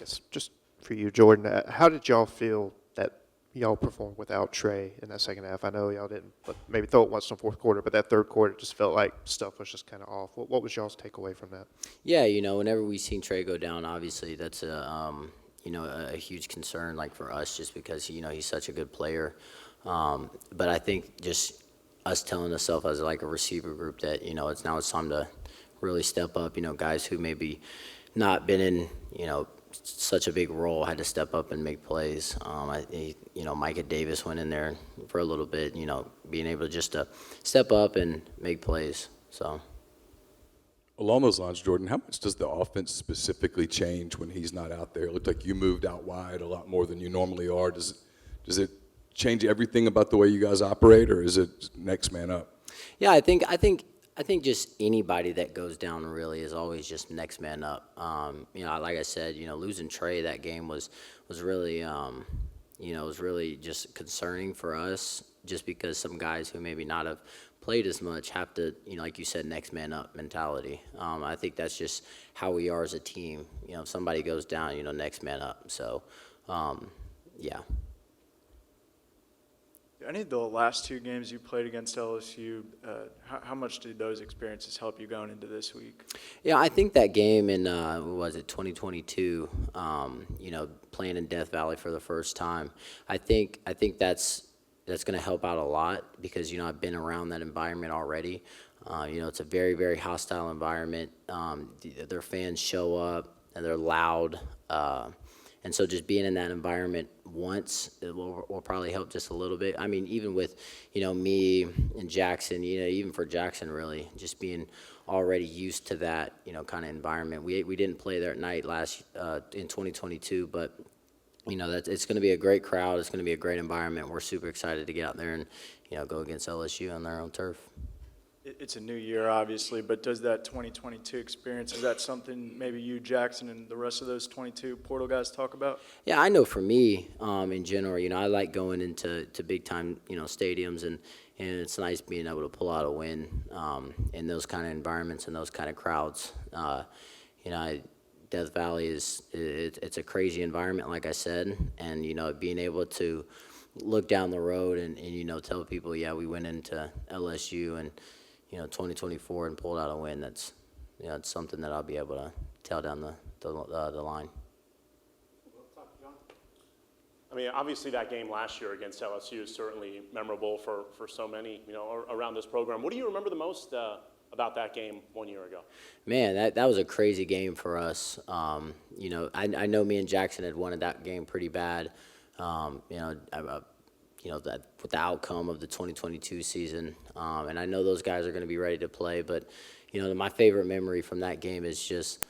guess just for you, Jordan, how did y'all feel that y'all performed without Trey in that second half? I know y'all didn't maybe throw it once in the fourth quarter, but that third quarter just felt like stuff was just kind of off. What was y'all's takeaway from that? Yeah, whenever we seen Trey go down, obviously that's a huge concern, like for us, just because he's such a good player. But I think just us telling ourselves as like a receiver group that it's time to really step up. Guys who maybe not been in such a big role had to step up and make plays. Micah Davis went in there for a little bit. Being able just to step up and make plays. So. Along those lines, Jordan, how much does the offense specifically change when he's not out there? It looked like you moved out wide a lot more than you normally are. Does it change everything about the way you guys operate, or is it next man up? Yeah, I think just anybody that goes down really is always just next man up. Like I said, losing Trey that game was really was really just concerning for us, just because some guys who maybe not have played as much have to, like you said, next man up mentality. I think that's just how we are as a team. If somebody goes down, next man up. So, yeah. Any of the last two games you played against LSU, how much did those experiences help you going into this week? Yeah, I think that game in, 2022, playing in Death Valley for the first time, I think that's going to help out a lot because, I've been around that environment already. It's a very, very hostile environment. Their fans show up and they're loud. And so just being in that environment once it will probably help just a little bit. I mean, even with, me and Jackson, even for Jackson really, just being already used to that, kind of environment. We didn't play there at night in 2022, but it's going to be a great crowd. It's going to be a great environment. We're super excited to get out there and, go against LSU on their own turf. It's a new year, obviously, but does that 2022 experience, is that something maybe you, Jackson, and the rest of those 22 portal guys talk about? Yeah, I know for me, in general, I like going into big-time, stadiums, and it's nice being able to pull out a win in those kind of environments and those kind of crowds. Death Valley it's a crazy environment, like I said, and being able to look down the road and tell people, yeah, we went into LSU and 2024 and pulled out a win. That's it's something that I'll be able to tell down the line. I mean, obviously that game last year against LSU is certainly memorable for so many around this program. What do you remember the most about that game 1 year ago? Man, that was a crazy game for us. I know me and Jackson had wanted that game pretty bad. That with the outcome of the 2022 season, and I know those guys are going to be ready to play. But my favorite memory from that game is just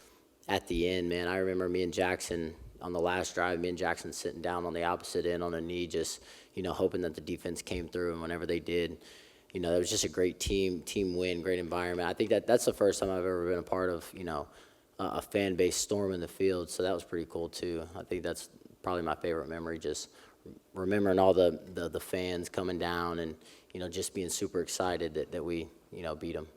at the end, man. I remember me and Jackson on the last drive. Me and Jackson sitting down on the opposite end on a knee, just hoping that the defense came through. And whenever they did, it was just a great team win, great environment. I think that's the first time I've ever been a part of a fan base storming the field. So that was pretty cool too. I think that's probably my favorite memory, just remembering all the fans coming down and just being super excited that we beat them.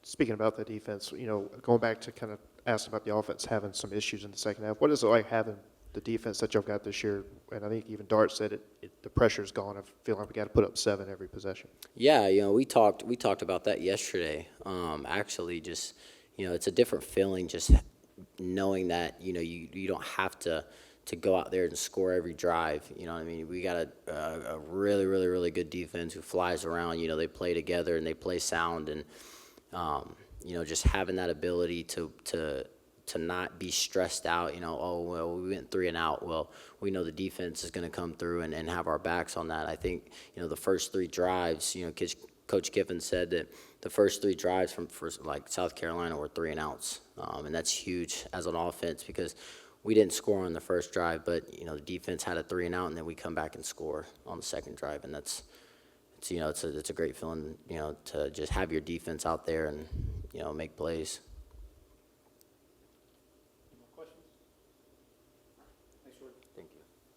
Speaking about the defense, going back to kind of ask about the offense having some issues in the second half, what is it like having the defense that y'all got this year? And I think even Dart said the pressure's gone. I feel like we got to put up 7 every possession. Yeah, we talked about that yesterday. Actually, just it's a different feeling just knowing that you don't have to go out there and score every drive. You know what I mean? We got a really, really, really good defense who flies around. They play together and they play sound, and just having that ability to not be stressed out. Oh well, we went 3 and out. Well, we know the defense is going to come through and have our backs on that. I think the first 3 drives. Coach Kiffin said that the first 3 drives from South Carolina were 3 and outs, and that's huge as an offense because we didn't score on the first drive, but the defense had a 3 and out, and then we come back and score on the second drive, and it's a great feeling to just have your defense out there and make plays.